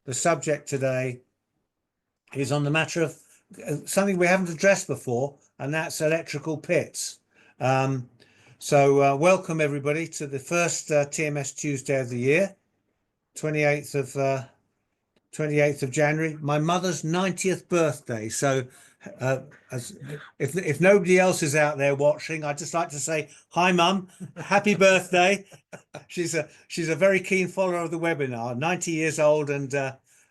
the subject today is on the matter of something we haven't addressed before, and that's electrical pits. Welcome everybody to the first TMS Tuesday of the year, 28th of January, my mother's 90th birthday. So if nobody else is out there watching, I'd just like to say, hi Mum, happy birthday. She's a very keen follower of the webinar, 90 years old, and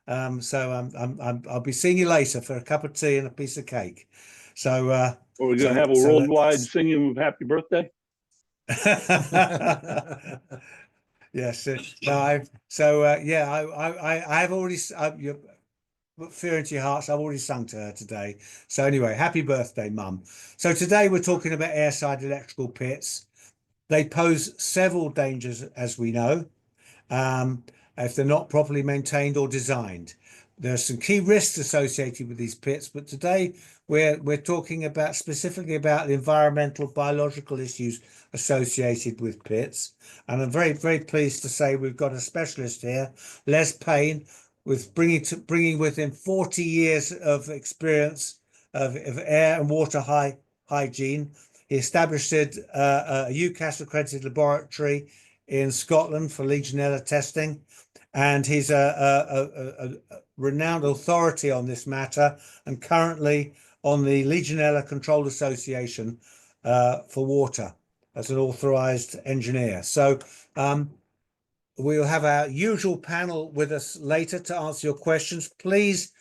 I'll be seeing you later for a cup of tea and a piece of cake. So are we going to have a worldwide singing of happy birthday? Yes. I've already, fear into your hearts, I've already sung to her today. So anyway, happy birthday, Mum. So today we're talking about airside electrical pits. They pose several dangers, as we know, if they're not properly maintained or designed. There are some key risks associated with these pits, but today we're talking about specifically about the environmental, biological issues associated with pits. And I'm very, very pleased to say we've got a specialist here, Les Payne, with bringing with him 40 years of experience of air and water hygiene. He established a UCAS accredited laboratory in Scotland for Legionella testing, and he's a renowned authority on this matter, and currently on the Legionella Control Association for water as an authorized engineer. So we'll have our usual panel with us later to answer your questions. Please,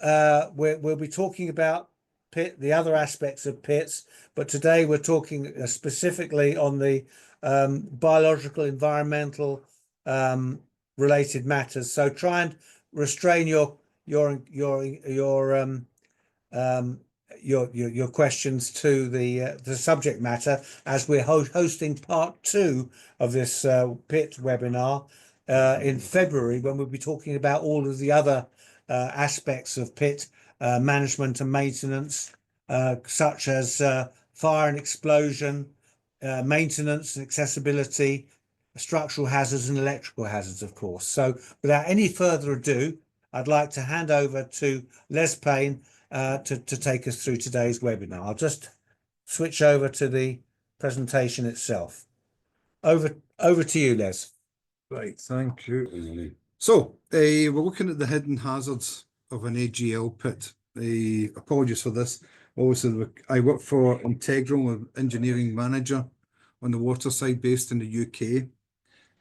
we'll be talking about the other aspects of pits, but today we're talking specifically on the biological, environmental related matters. So try and restrain your questions to the subject matter, as we're hosting part 2 of this pit webinar in February, when we'll be talking about all of the other aspects of pit management and maintenance, such as fire and explosion, maintenance and accessibility, structural hazards and electrical hazards, of course. So without any further ado, I'd like to hand over to Les Payne to take us through today's webinar. I'll just switch over to the presentation itself. Over to you, Les. Right, thank you. So we're looking at the hidden hazards of an AGL pit. Apologies for this. Obviously, I work for Integral, an engineering manager on the water side based in the UK,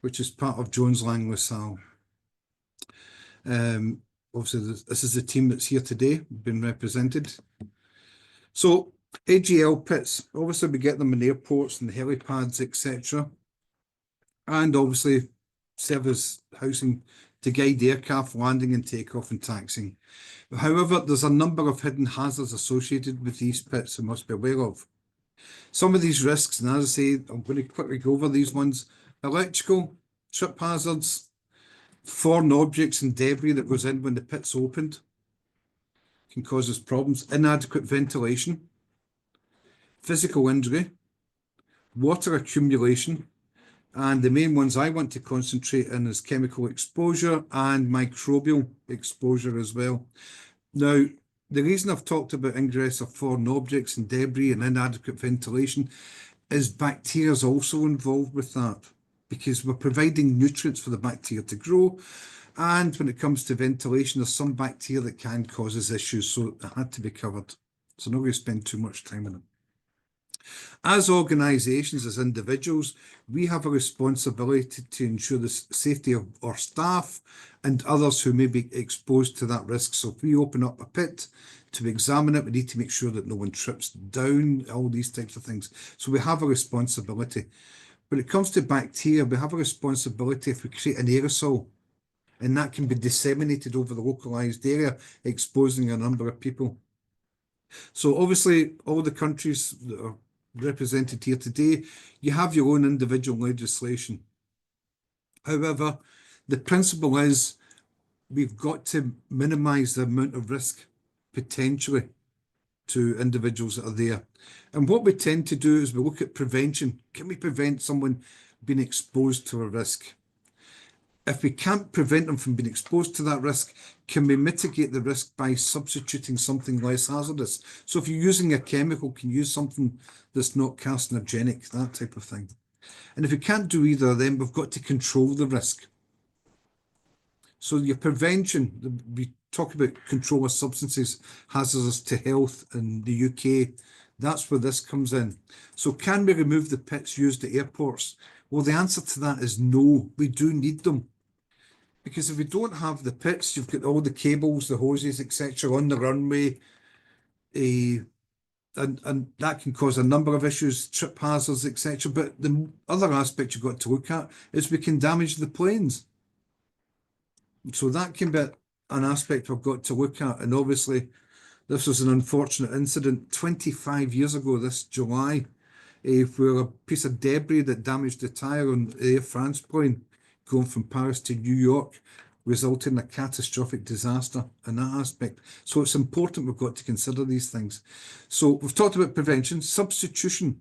which is part of Jones Lang LaSalle. Obviously, this is the team that's here today, been represented. So AGL pits, obviously we get them in airports and the helipads, etc. And obviously serve as housing to guide aircraft landing and takeoff and taxiing. However, there's a number of hidden hazards associated with these pits we must be aware of. Some of these risks, and as I say, I'm going to quickly go over these ones: electrical, trip hazards, foreign objects and debris that goes in when the pit's opened can cause us problems, inadequate ventilation, physical injury, water accumulation, and the main ones I want to concentrate on is chemical exposure and microbial exposure as well. Now, the reason I've talked about ingress of foreign objects and debris and inadequate ventilation is bacteria is also involved with that, because we're providing nutrients for the bacteria to grow. And when it comes to ventilation, there's some bacteria that can cause us issues, so it had to be covered. So I'm not going to spend too much time on it. As organisations, as individuals, we have a responsibility to ensure the safety of our staff and others who may be exposed to that risk. So if we open up a pit to examine it, we need to make sure that no one trips down, all these types of things. So we have a responsibility. When it comes to bacteria, we have a responsibility if we create an aerosol, and that can be disseminated over the localised area, exposing a number of people. So obviously, all the countries that are represented here today, you have your own individual legislation. However, the principle is we've got to minimise the amount of risk potentially to individuals that are there. And what we tend to do is we look at prevention. Can we prevent someone being exposed to a risk? If we can't prevent them from being exposed to that risk, can we mitigate the risk by substituting something less hazardous? So if you're using a chemical, can you use something that's not carcinogenic, that type of thing. And if we can't do either of them, we've got to control the risk. So your prevention, we talk about control of substances hazardous to health in the UK. That's where this comes in. So can we remove the pits used at airports? Well, the answer to that is no, we do need them. Because if we don't have the pits, you've got all the cables, the hoses, etc. on the runway, and that can cause a number of issues, trip hazards, etc. But the other aspect you've got to look at is we can damage the planes. So that can be an aspect we've got to look at. And obviously, this was an unfortunate incident 25 years ago this July, where a piece of debris that damaged the tyre on the Air France plane going from Paris to New York resulted in a catastrophic disaster in that aspect. So it's important we've got to consider these things. So we've talked about prevention, substitution.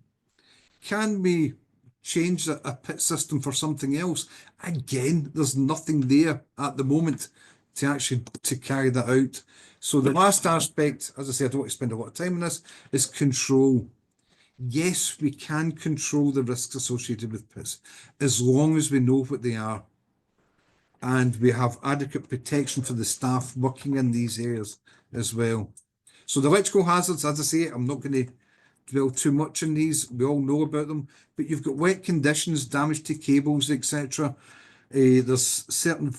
Can we change a pit system for something else? Again, there's nothing there at the moment to actually carry that out. So the last aspect, as I said, I don't want to spend a lot of time on this, is control. Yes, we can control the risks associated with pits as long as we know what they are and we have adequate protection for the staff working in these areas as well. So the electrical hazards, as I say, I'm not going to dwell too much on these. We all know about them, but you've got wet conditions, damage to cables, etc. There's certain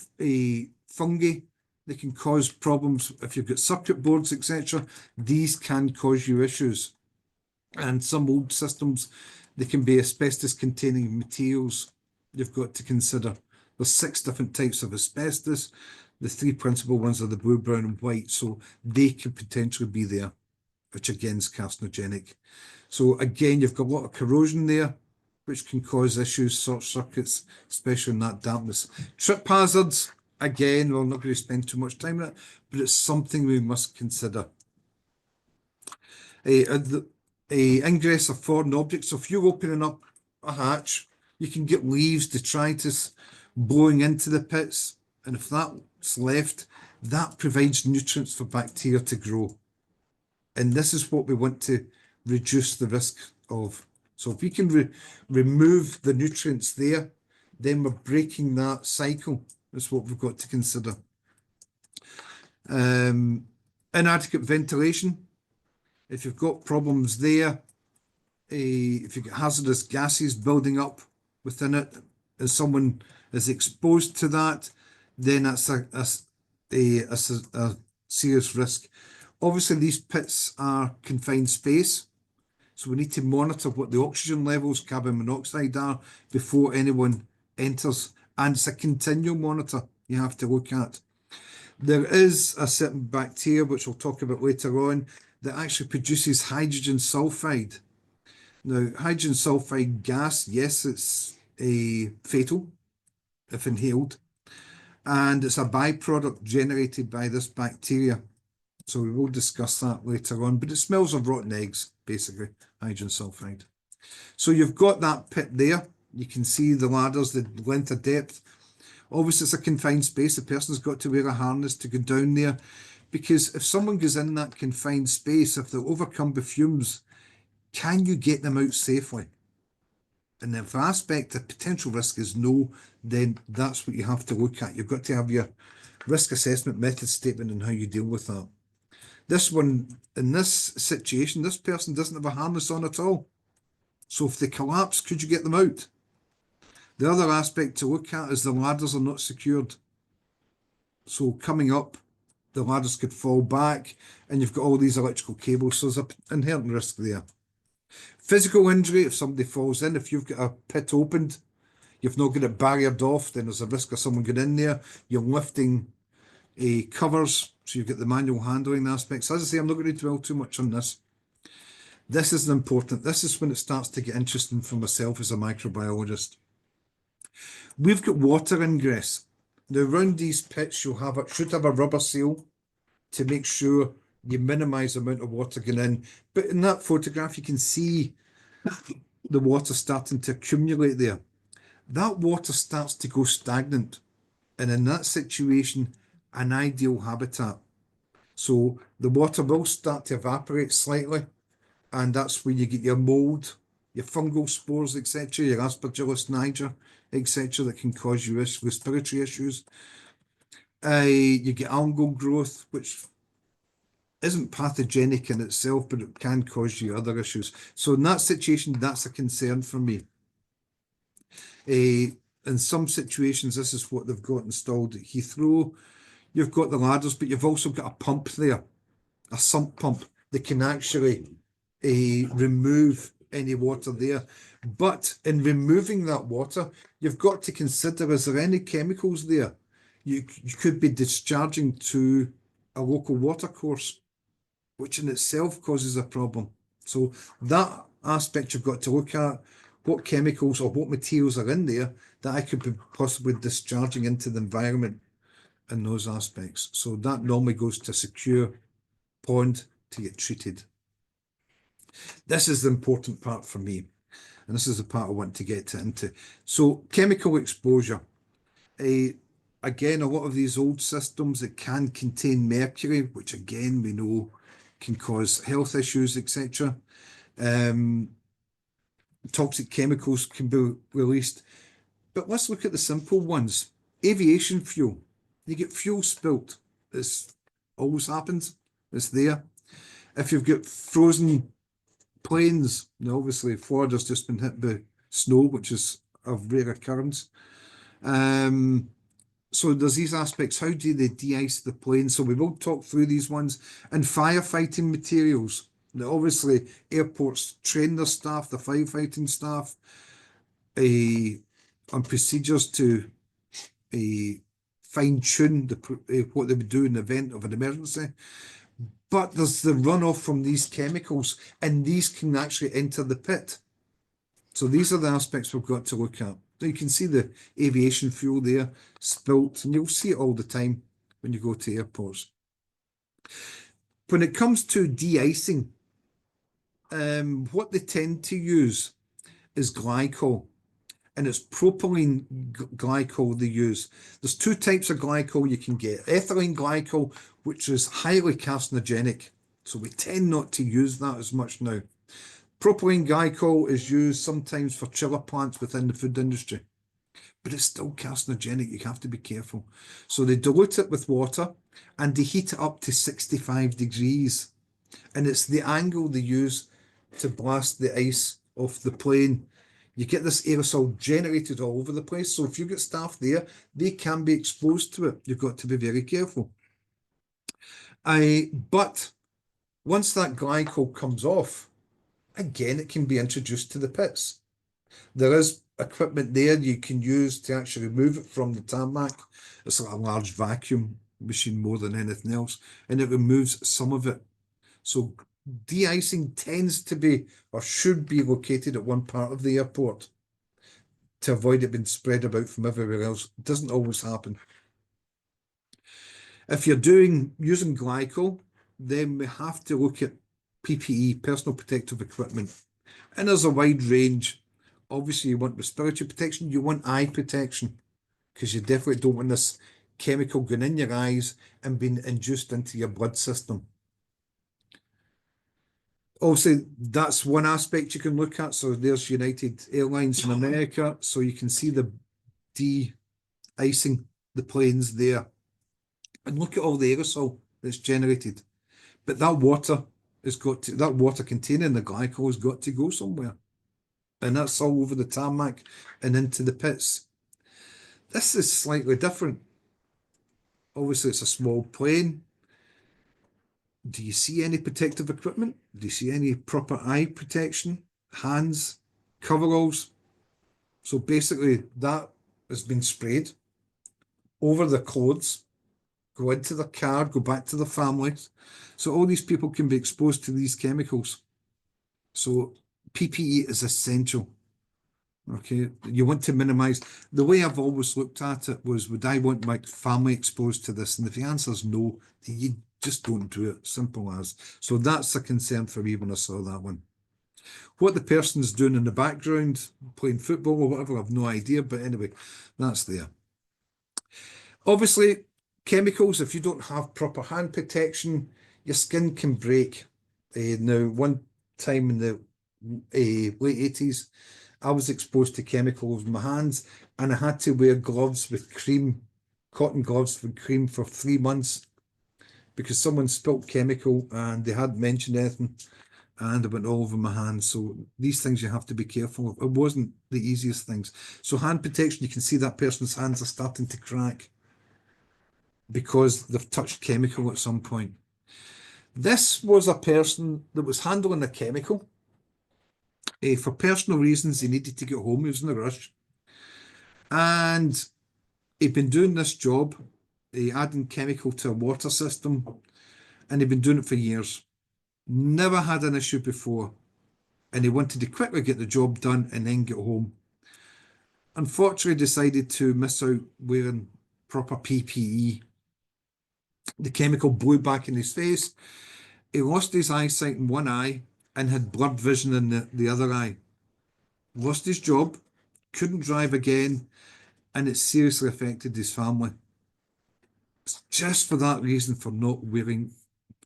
fungi that can cause problems if you've got circuit boards, etc. These can cause you issues. And some old systems, they can be asbestos-containing materials you've got to consider. There's 6 different types of asbestos. The 3 principal ones are the blue, brown and white, so they could potentially be there, which again is carcinogenic. So again, you've got a lot of corrosion there, which can cause issues, short circuits, especially in that dampness. Trip hazards, again, we're not going to spend too much time on it, but it's something we must consider. Ingress of foreign objects. So if you're opening up a hatch, you can get leaves, detritus blowing into the pits, and if that's left, that provides nutrients for bacteria to grow. And this is what we want to reduce the risk of. So if we can remove the nutrients there, then we're breaking that cycle. That's what we've got to consider. Inadequate ventilation. If you've got problems there, if you've got hazardous gases building up within it, and someone is exposed to that, then that's a serious risk. Obviously, these pits are confined space, so we need to monitor what the oxygen levels, carbon monoxide are before anyone enters, and it's a continual monitor you have to look at. There is a certain bacteria, which we'll talk about later on, that actually produces hydrogen sulfide. Now, hydrogen sulfide gas, yes, it's fatal if inhaled, and it's a byproduct generated by this bacteria. So we will discuss that later on, but it smells of rotten eggs, basically, hydrogen sulfide. So you've got that pit there. You can see the ladders, the length of depth. Obviously, it's a confined space. The person's got to wear a harness to go down there, because if someone goes in that confined space, if they're overcome with fumes, can you get them out safely? And if the aspect of potential risk is no, then that's what you have to look at. You've got to have your risk assessment method statement and how you deal with that. This one, in this situation, this person doesn't have a harness on at all. So if they collapse, could you get them out? The other aspect to look at is the ladders are not secured. So coming up, the ladders could fall back, and you've got all these electrical cables, so there's an inherent risk there. Physical injury, if somebody falls in, if you've got a pit opened, you've not got it barriered off, then there's a risk of someone getting in there. You're lifting covers, so you've got the manual handling aspects. As I say, I'm not going to dwell too much on this. This is important. This is when it starts to get interesting for myself as a microbiologist. We've got water ingress. Now, around these pits, should have a rubber seal to make sure you minimise the amount of water going in. But in that photograph, you can see the water starting to accumulate there. That water starts to go stagnant. And in that situation, an ideal habitat. So the water will start to evaporate slightly, and that's where you get your mold, your fungal spores, etc., your Aspergillus niger, etc., that can cause you respiratory issues. You get algal growth, which isn't pathogenic in itself, but it can cause you other issues. So in that situation, that's a concern for me. In some situations, this is what they've got installed at Heathrow. You've got the ladders, but you've also got a pump there, a sump pump that can actually remove any water there. But in removing that water, you've got to consider, is there any chemicals there? You could be discharging to a local watercourse, which in itself causes a problem. So that aspect you've got to look at, what chemicals or what materials are in there that I could be possibly discharging into the environment in those aspects. So that normally goes to a secure pond to get treated. This is the important part for me, and this is the part I want to get into. So chemical exposure. Again, a lot of these old systems that can contain mercury, which again we know can cause health issues, etc. Toxic chemicals can be released. But let's look at the simple ones. Aviation fuel. You get fuel spilt. This always happens. It's there. If you've got frozen planes, now obviously Florida's just been hit by snow, which is of rare occurrence. So there's these aspects. How do they de-ice the plane? So we will talk through these ones. And firefighting materials. Now obviously airports train their staff, the firefighting staff, on procedures to fine-tune what they would do in the event of an emergency. But there's the runoff from these chemicals, and these can actually enter the pit. So these are the aspects we've got to look at. So you can see the aviation fuel there spilt, and you'll see it all the time when you go to airports. When it comes to de-icing, what they tend to use is glycol, and it's propylene glycol they use. There's two types of glycol you can get. Ethylene glycol, which is highly carcinogenic, so we tend not to use that as much now. Propylene glycol is used sometimes for chiller plants within the food industry, but it's still carcinogenic. You have to be careful. So they dilute it with water and they heat it up to 65 degrees. And it's the angle they use to blast the ice off the plane. You get this aerosol generated all over the place. So if you get staff there, they can be exposed to it. You've got to be very careful. But once that glycol comes off, again, it can be introduced to the pits. There is equipment there you can use to actually remove it from the tarmac. It's like a large vacuum machine more than anything else, and it removes some of it. So de-icing tends to be, or should be, located at one part of the airport to avoid it being spread about from everywhere else. It doesn't always happen. If you're using glycol, then we have to look at PPE, personal protective equipment. And there's a wide range. Obviously, you want respiratory protection, you want eye protection, because you definitely don't want this chemical going in your eyes and being induced into your blood system. Also, that's one aspect you can look at. So there's United Airlines in America. So you can see the de-icing the planes there. And look at all the aerosol that's generated. But that water that water containing the glycol has got to go somewhere. And that's all over the tarmac and into the pits. This is slightly different. Obviously, it's a small plane. Do you see any protective equipment? Do you see any proper eye protection? Hands, coveralls? So basically, that has been sprayed over the clothes, go into the car, go back to the families. So all these people can be exposed to these chemicals. So PPE is essential. Okay, you want to minimize. The way I've always looked at it was, would I want my family exposed to this? And if the answer is no, you just don't do it. Simple as. So that's a concern for me when I saw that one. What the person's doing in the background, playing football or whatever, I've no idea. But anyway, that's there. Obviously, chemicals, if you don't have proper hand protection, your skin can break. Now, one time in the late 80s, I was exposed to chemicals in my hands, and I had to wear gloves with cream, cotton gloves with cream for 3 months because someone spilt chemical and they hadn't mentioned anything, and it went all over my hands. So these things you have to be careful of. It wasn't the easiest things. So hand protection, you can see that person's hands are starting to crack because they've touched chemical at some point. This was a person that was handling a chemical. For personal reasons, he needed to get home. He was in a rush. And he'd been doing this job, adding chemical to a water system, and he'd been doing it for years. Never had an issue before. And he wanted to quickly get the job done and then get home. Unfortunately, decided to miss out wearing proper PPE. The chemical blew back in his face. He lost his eyesight in one eye and had blurred vision in the other eye. Lost his job, couldn't drive again, and it seriously affected his family. It's just for that reason, for not wearing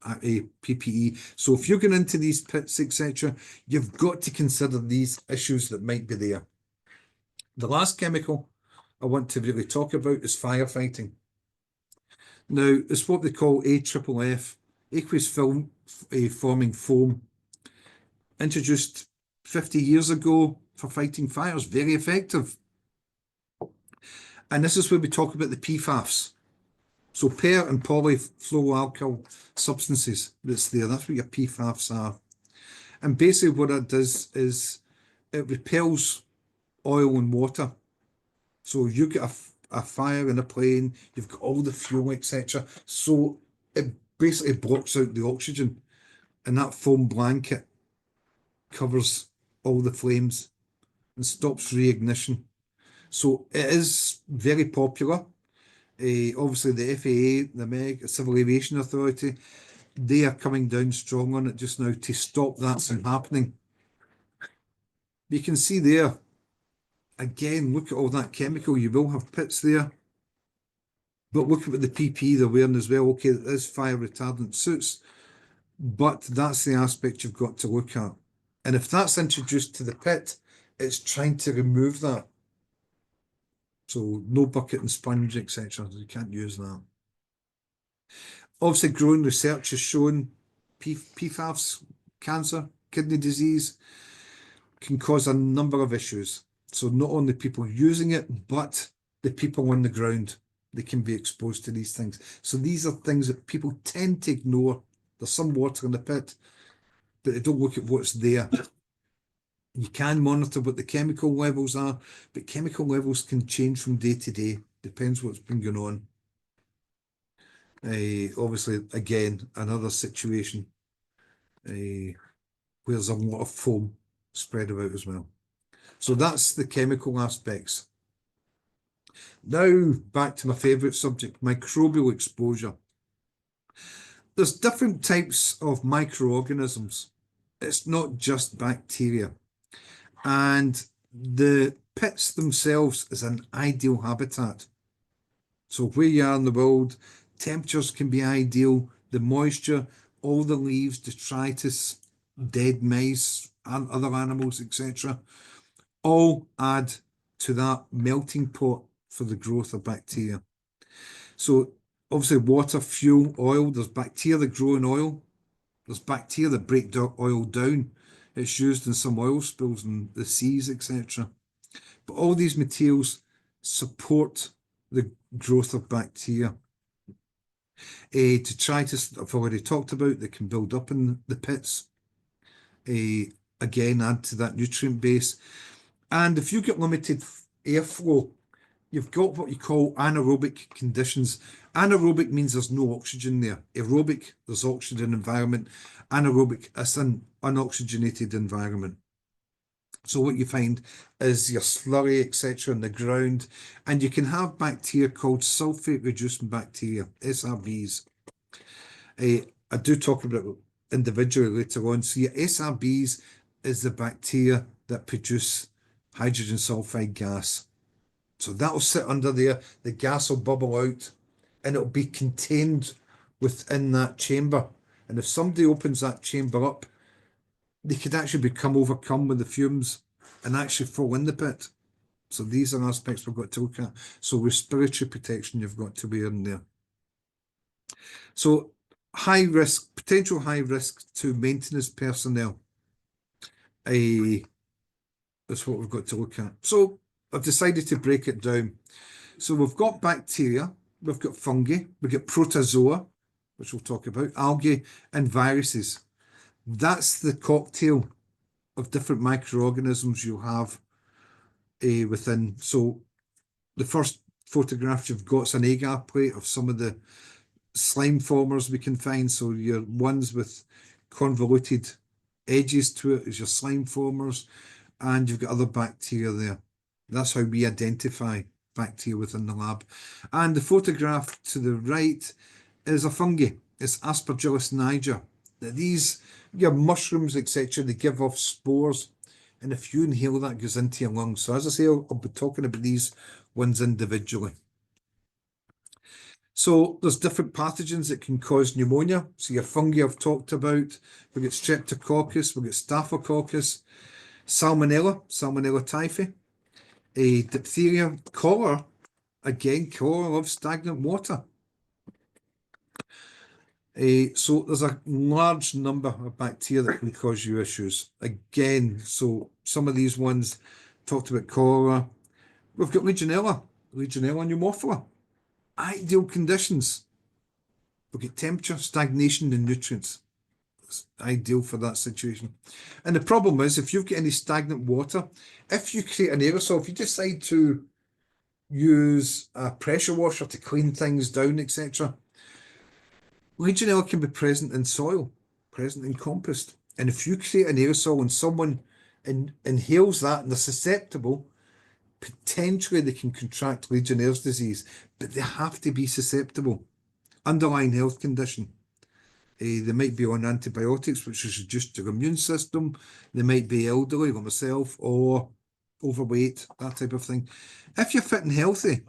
a PPE. So if you're going into these pits, etc., you've got to consider these issues that might be there. The last chemical I want to really talk about is firefighting. Now, it's what they call AFFF, aqueous film forming foam, introduced 50 years ago for fighting fires, very effective. And this is where we talk about the PFAS. So per and polyfluoroalkyl substances that's there, that's what your PFAS are. And basically what it does is it repels oil and water. So you get a fire in a plane, you've got all the fuel, etc. So it basically blocks out the oxygen, and that foam blanket covers all the flames and stops reignition. So it is very popular. Obviously the FAA, the MEG, Civil Aviation Authority, they are coming down strong on it just now to stop that from happening. You can see there, again, look at all that chemical. You will have pits there. But look at the PPE they're wearing as well. Okay, it is fire retardant suits, but that's the aspect you've got to look at. And if that's introduced to the pit, it's trying to remove that. So no bucket and sponge, etc. You can't use that. Obviously, growing research has shown PFAS, cancer, kidney disease, can cause a number of issues. So not only people using it, but the people on the ground, they can be exposed to these things. So these are things that people tend to ignore. There's some water in the pit, but they don't look at what's there. You can monitor what the chemical levels are, but chemical levels can change from day to day. Depends what's been going on. Obviously, again, another situation where there's a lot of foam spread about as well. So that's the chemical aspects. Now, back to my favourite subject, microbial exposure. There's different types of microorganisms. It's not just bacteria. And the pits themselves is an ideal habitat. So where you are in the world, temperatures can be ideal, the moisture, all the leaves, detritus, dead mice, and other animals, etc., all add to that melting pot for the growth of bacteria. So obviously water, fuel, oil, there's bacteria that grow in oil, there's bacteria that break oil down. It's used in some oil spills in the seas, etc. But all these materials support the growth of bacteria. Detritus, I've already talked about, they can build up in the pits. Again, add to that nutrient base. And if you get limited airflow, you've got what you call anaerobic conditions. Anaerobic means there's no oxygen there. Aerobic, there's oxygen environment. Anaerobic is an unoxygenated environment. So what you find is your slurry, etc., in the ground, and you can have bacteria called sulfate-reducing bacteria, SRBs. I do talk about it individually later on. So your SRBs is the bacteria that produce hydrogen sulfide gas. So that'll sit under there, the gas will bubble out, and it'll be contained within that chamber. And if somebody opens that chamber up, they could actually become overcome with the fumes and actually fall in the pit. So these are aspects we've got to look at. So respiratory protection you've got to wear in there. So high risk, potential high risk to maintenance personnel. That's what we've got to look at. So I've decided to break it down. So we've got bacteria, we've got fungi, we've got protozoa, which we'll talk about, algae, and viruses. That's the cocktail of different microorganisms you'll have within. So the first photograph you've got is an agar plate of some of the slime formers we can find. So your ones with convoluted edges to it is your slime formers, and you've got other bacteria there. That's how we identify bacteria within the lab. And the photograph to the right is a fungi. It's Aspergillus niger. Now these, your mushrooms, etc., they give off spores. And if you inhale that, it goes into your lungs. So as I say, I'll be talking about these ones individually. So there's different pathogens that can cause pneumonia. So your fungi I've talked about. We've got streptococcus, we've got staphylococcus, salmonella typhi, diphtheria, cholera. Again, cholera loves stagnant water. So there's a large number of bacteria that can cause you issues. Again, so some of these ones talked about cholera. We've got Legionella pneumophila. Ideal conditions. We've got temperature, stagnation, and nutrients. It's ideal for that situation. And the problem is, if you've got any stagnant water, if you create an aerosol, if you decide to use a pressure washer to clean things down, etc., Legionella can be present in soil, present in compost. And if you create an aerosol and someone inhales that and they're susceptible, potentially they can contract Legionnaire's disease, but they have to be susceptible. Underlying health condition. They might be on antibiotics, which has reduced their immune system. They might be elderly, like myself, or overweight, that type of thing. If you're fit and healthy,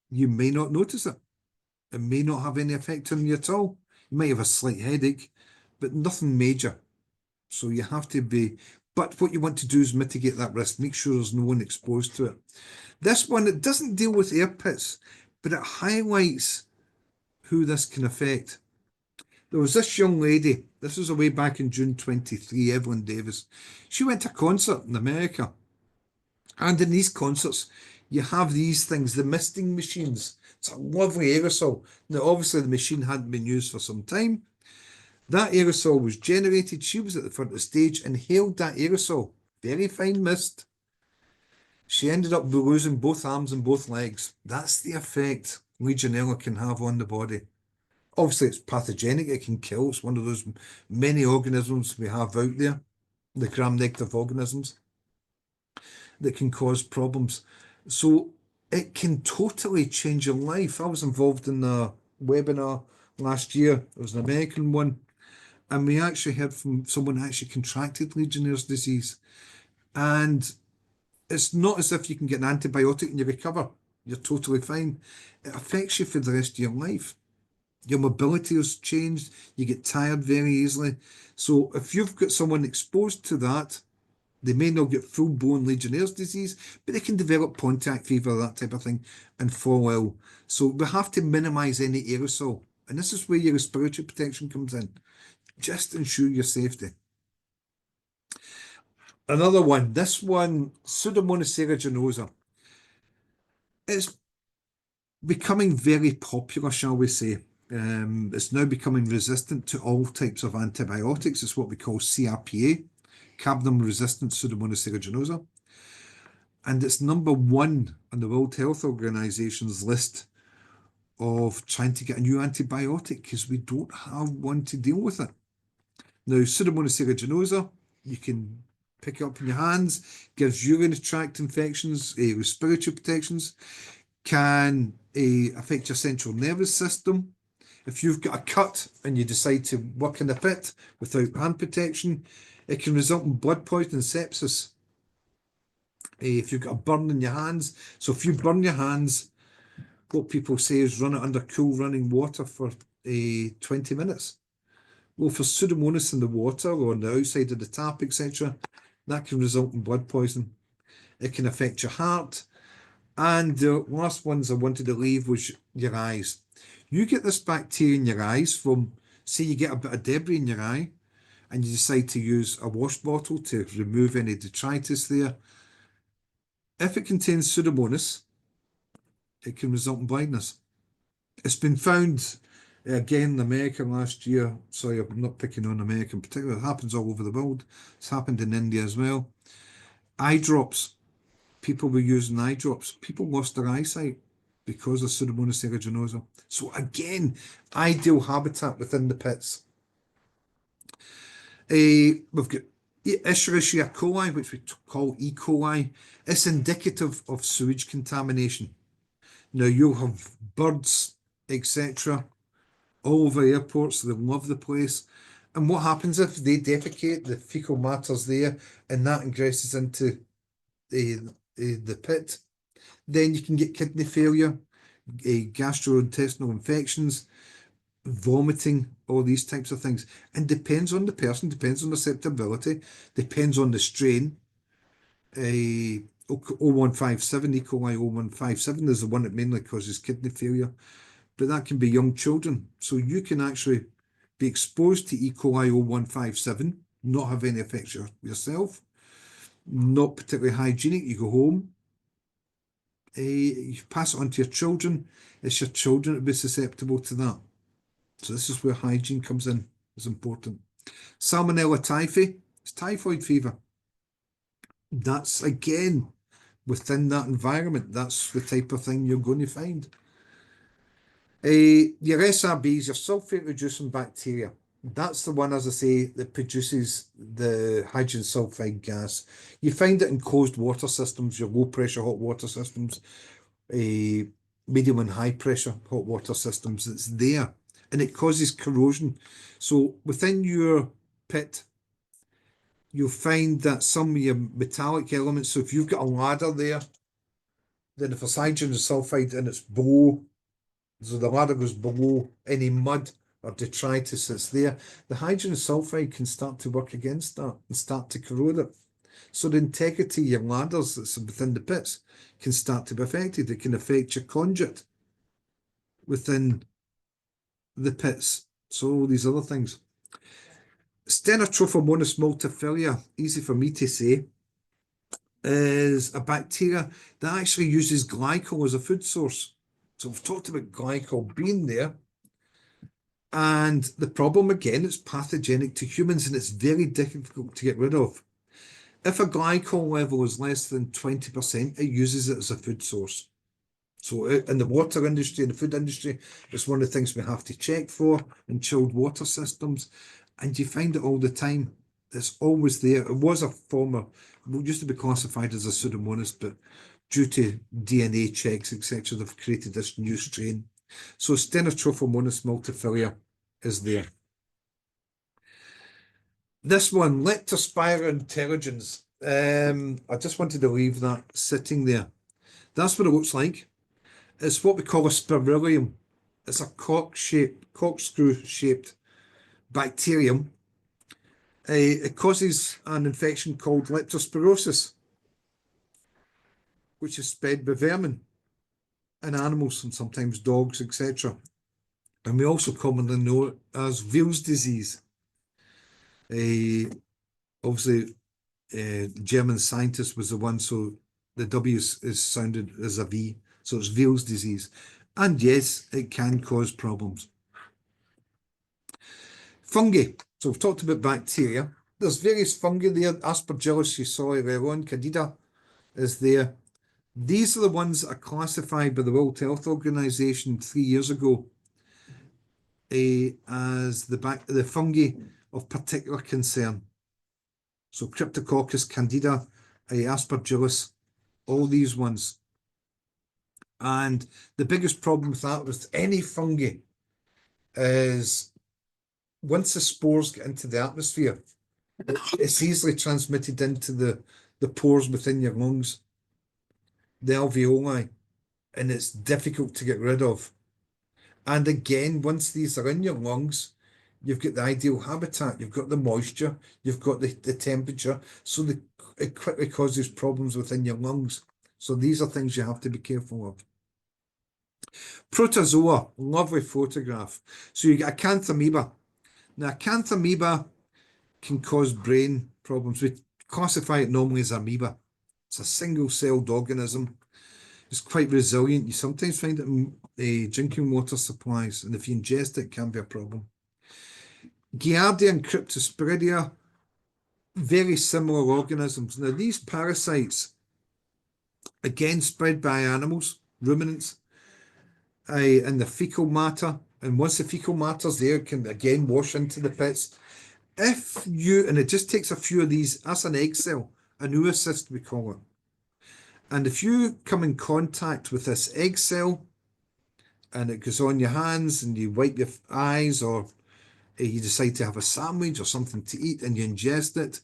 you may not notice it. It may not have any effect on you at all. You might have a slight headache, but nothing major. So you have to be, but what you want to do is mitigate that risk. Make sure there's no one exposed to it. This one, it doesn't deal with air pits, but it highlights who this can affect. There was this young lady, this was way back in June 23, Evelyn Davis. She went to a concert in America. And in these concerts, you have these things, the misting machines. It's a lovely aerosol. Now, obviously, the machine hadn't been used for some time. That aerosol was generated. She was at the front of the stage, inhaled that aerosol. Very fine mist. She ended up losing both arms and both legs. That's the effect Legionella can have on the body. Obviously, it's pathogenic. It can kill. It's one of those many organisms we have out there, the gram-negative organisms, that can cause problems. So it can totally change your life. I was involved in a webinar last year. It was an American one. And we actually heard from someone who actually contracted Legionnaire's disease. And it's not as if you can get an antibiotic and you recover. You're totally fine. It affects you for the rest of your life. Your mobility has changed. You get tired very easily. So if you've got someone exposed to that, they may not get full-blown Legionnaire's disease, but they can develop Pontiac fever, that type of thing, and fall ill. So we have to minimise any aerosol. And this is where your respiratory protection comes in. Just ensure your safety. Another one, this one, Pseudomonas aeruginosa. It's becoming very popular, shall we say. It's now becoming resistant to all types of antibiotics. It's what we call CRPA, cadmium-resistant Pseudomonas aeruginosa. And it's #1 on the World Health Organization's list of trying to get a new antibiotic because we don't have one to deal with it. Now, Pseudomonas aeruginosa, you can pick it up in your hands, gives urinary tract infections, respiratory protections, can affect your central nervous system. If you've got a cut and you decide to work in the pit without hand protection, it can result in blood poisoning and sepsis. If you've got a burn in your hands, so if you burn your hands, what people say is run it under cool running water for 20 minutes. Well, for Pseudomonas in the water or on the outside of the tap, etc., that can result in blood poisoning. It can affect your heart. And the last ones I wanted to leave was your eyes. You get this bacteria in your eyes from, say you get a bit of debris in your eye and you decide to use a wash bottle to remove any detritus there. If it contains Pseudomonas, it can result in blindness. It's been found again in America last year. Sorry, I'm not picking on America in particular. It happens all over the world. It's happened in India as well. Eye drops. People were using eye drops. People lost their eyesight because of Pseudomonas aeruginosa. So again, ideal habitat within the pits. We've got Escherichia coli, which we call E. coli. It's indicative of sewage contamination. Now, you'll have birds, etc., all over airports. They love the place. And what happens if they defecate, the fecal matter's there, and that ingresses into the pit? Then you can get kidney failure, gastrointestinal infections, vomiting, all these types of things. And depends on the person, depends on the susceptibility, depends on the strain. 0157, E. coli 0157 is the one that mainly causes kidney failure, but that can be young children. So you can actually be exposed to E. coli 0157, not have any effects yourself, not particularly hygienic. You go home, you pass it on to your children. It's your children that will be susceptible to that. So this is where hygiene comes in. It's important. Salmonella typhi is typhoid fever. That's again within that environment. That's the type of thing you're going to find. Your SRBs, your sulfate reducing bacteria. That's the one, as I say, that produces the hydrogen sulfide gas. You find it in closed water systems, your low pressure hot water systems, medium and high pressure hot water systems. It's there and it causes corrosion. So within your pit, you'll find that some of your metallic elements, so if you've got a ladder there, then if there's hydrogen sulfide and it's below, so the ladder goes below any mud or detritus that's there, the hydrogen sulfide can start to work against that and start to corrode it. So the integrity of your ladders that's within the pits can start to be affected. It can affect your conduit within the pits. So all these other things. Stenotrophomonas multifida, easy for me to say, is a bacteria that actually uses glycol as a food source. So we've talked about glycol being there. And the problem, again, it's pathogenic to humans and it's very difficult to get rid of. If a glycol level is less than 20%, it uses it as a food source. So in the water industry, in the food industry, it's one of the things we have to check for in chilled water systems. And you find it all the time. It's always there. It was a former, it used to be classified as a Pseudomonas, but due to DNA checks, etc., they've created this new strain. So Stenotrophomonas multifida is there. This one, Leptospira intelligence. I just wanted to leave that sitting there. That's what it looks like. It's what we call a spirillum. It's a corkscrew-shaped bacterium. It causes an infection called leptospirosis, which is spread by vermin in animals and sometimes dogs, etc. And we also commonly know it as Veil's disease. Obviously, German scientist was the one, so the W is sounded as a V, so it's Veil's disease. And yes, it can cause problems. Fungi. So we've talked about bacteria. There's various fungi there. Aspergillus you saw earlier on, Candida is there. These are the ones that are classified by the World Health Organization 3 years ago as the fungi of particular concern. So Cryptococcus, Candida, Aspergillus, all these ones. And the biggest problem with that with any fungi is once the spores get into the atmosphere, it's easily transmitted into the pores within your lungs. the alveoli, and it's difficult to get rid of. And again, once these are in your lungs, you've got the ideal habitat, you've got the moisture, you've got the temperature, so it quickly causes problems within your lungs. So these are things you have to be careful of. Protozoa, lovely photograph. So you get acanthamoeba. Now, acanthamoeba can cause brain problems. We classify it normally as amoeba. It's a single-celled organism. It's quite resilient. You sometimes find it in drinking water supplies, and if you ingest it, it can be a problem. Giardia and Cryptosporidia, very similar organisms. Now, these parasites, again, spread by animals, ruminants, in the fecal matter, and once the fecal matter's there, it can again wash into the pits. If you, and it just takes a few of these, that's an egg cell, an oocyst we call it. And if you come in contact with this egg cell, and it goes on your hands, and you wipe your eyes, or you decide to have a sandwich or something to eat, and you ingest it,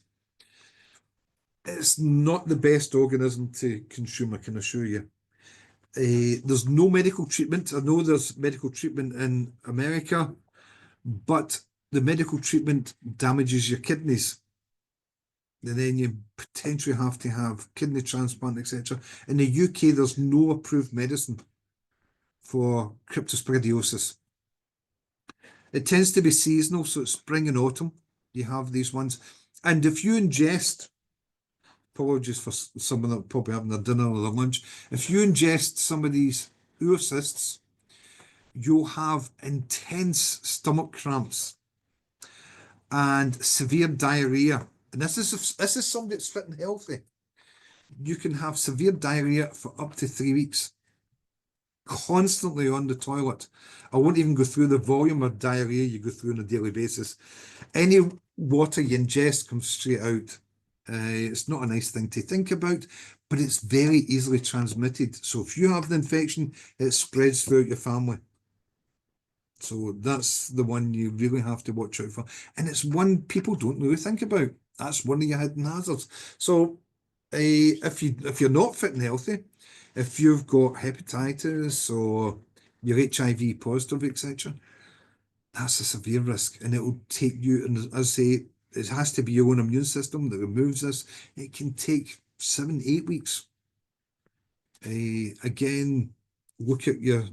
it's not the best organism to consume, I can assure you. There's no medical treatment. I know there's medical treatment in America, but the medical treatment damages your kidneys. And then you potentially have to have kidney transplant, etc. In the UK, there's no approved medicine for cryptosporidiosis. It tends to be seasonal, so it's spring and autumn. You have these ones. And if you ingest, apologies for someone that probably having their dinner or their lunch, if you ingest some of these oocysts, you'll have intense stomach cramps and severe diarrhea. And this is somebody that's fit and healthy. You can have severe diarrhea for up to 3 weeks, constantly on the toilet. I won't even go through the volume of diarrhea you go through on a daily basis. Any water you ingest comes straight out. It's not a nice thing to think about, but it's very easily transmitted. So if you have the infection, it spreads throughout your family. So that's the one you really have to watch out for. And it's one people don't really think about. That's one of your hidden hazards. So if you're not fit and healthy, if you've got hepatitis or you're HIV positive, etc., that's a severe risk, and it will take you, and as I say, it has to be your own immune system that removes this. It can take 7-8 weeks. Again, look at your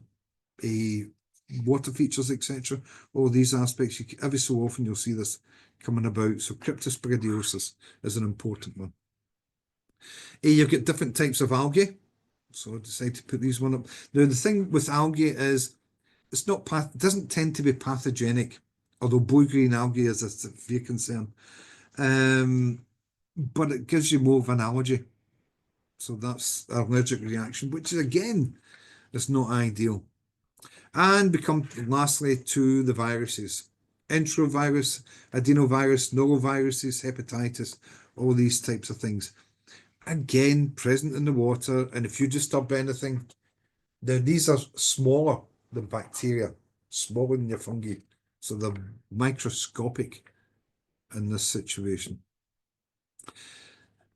water features, etc. All these aspects, every so often you'll see this coming about. So cryptosporidiosis is an important one. You've got different types of algae. So I decided to put these one up. Now, the thing with algae is it's not it doesn't tend to be pathogenic, although blue-green algae is a severe concern. But it gives you more of an allergy. So that's an allergic reaction, which again is not ideal. And we come lastly to the viruses. Enterovirus, adenovirus, noroviruses, hepatitis, all these types of things. Again, present in the water, and if you disturb anything, now these are smaller than bacteria, smaller than your fungi, so they're microscopic in this situation.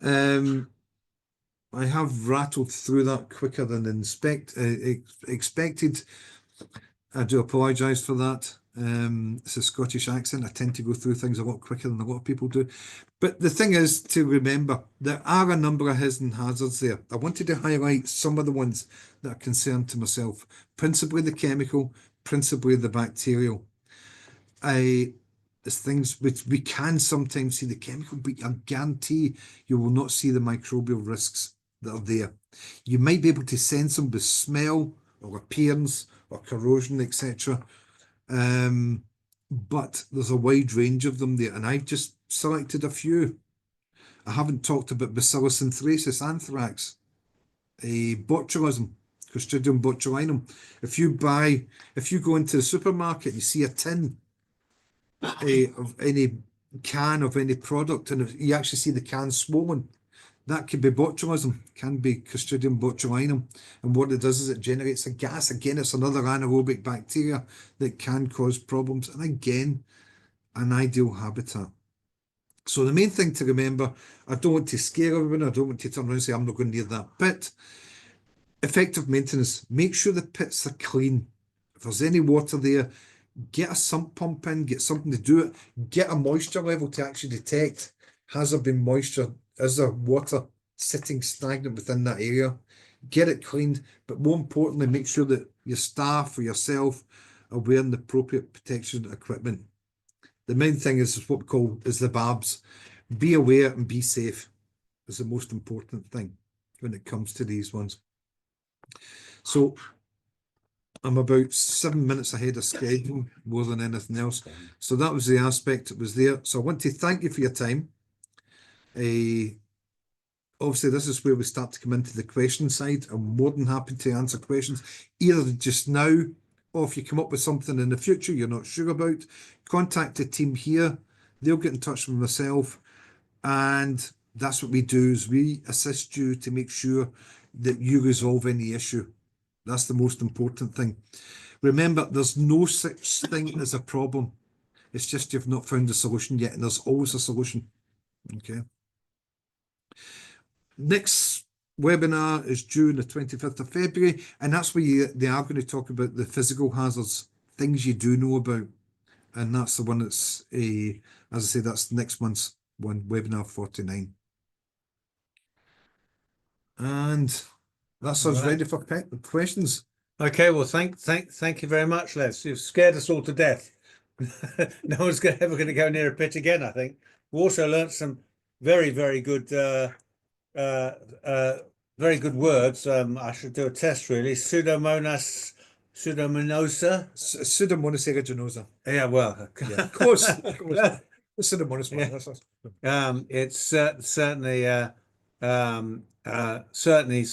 I have rattled through that quicker than expected. I do apologise for that. It's a Scottish accent. I tend to go through things a lot quicker than a lot of people do. But the thing is to remember, there are a number of hidden hazards there. I wanted to highlight some of the ones that are concerned to myself, principally the chemical, principally the bacterial. There's things which we can sometimes see the chemical, but I guarantee you will not see the microbial risks that are there. You might be able to sense them with smell or appearance or corrosion, etc. But there's a wide range of them there, and I've just selected a few. I haven't talked about bacillus anthracis, anthrax, botulism, Clostridium botulinum. If you go into the supermarket and you see a tin of any can of any product, and you actually see the can swollen, that could be botulism, can be Clostridium botulinum. And what it does is it generates a gas. Again, it's another anaerobic bacteria that can cause problems. And again, an ideal habitat. So the main thing to remember, I don't want to scare everyone. I don't want to turn around and say, I'm not going near that pit. Effective maintenance. Make sure the pits are clean. If there's any water there, get a sump pump in, get something to do it. Get a moisture level to actually detect, has there been moisture? Is there water sitting stagnant within that area? Get it cleaned, but more importantly, make sure that your staff or yourself are wearing the appropriate protection equipment. The main thing is what we call is the BABs. Be aware and be safe is the most important thing when it comes to these ones. So I'm about 7 minutes ahead of schedule more than anything else. So that was the aspect that was there. So I want to thank you for your time. Obviously, this is where we start to come into the question side. I'm more than happy to answer questions, either just now, or if you come up with something in the future you're not sure about, contact the team here. They'll get in touch with myself, and that's what we do, is we assist you to make sure that you resolve any issue. That's the most important thing. Remember, there's no such thing as a problem. It's just you've not found a solution yet, and there's always a solution. Okay. Next webinar is due the 25th of February, and that's where they are going to talk about the physical hazards, things you do know about. And that's the one that's, as I say, that's next month's one, webinar 49. And that's us ready for questions. Okay, well, thank you very much, Les. You've scared us all to death. No one's ever going to go near a pit again, I think. We also learnt some very good very good words. I should do a test really. Pseudomonas pseudominosa. Pseudomonas aeruginosa. Yeah, well, Yeah, of course. The Pseudomonas one. It's certainly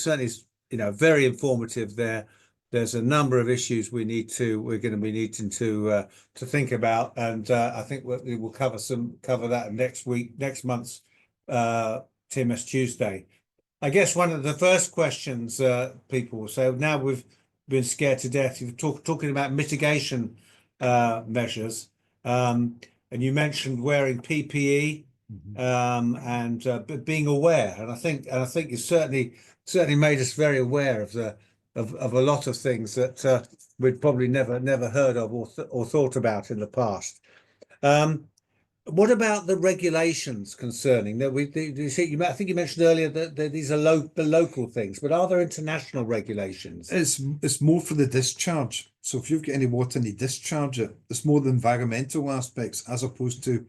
very informative there. There's a number of issues we're going to be needing to think about, and I think we will cover that next month's TMS Tuesday. I guess one of the first questions people will say, now we've been scared to death, you're talking about mitigation measures, and you mentioned wearing PPE and being aware, and I think you certainly made us very aware of a lot of things that we'd probably never heard of or thought about in the past. What about the regulations concerning that? I think you mentioned earlier that these are the local things, but are there international regulations? It's more for the discharge. So if you've got any water and you discharge it, it's more the environmental aspects as opposed to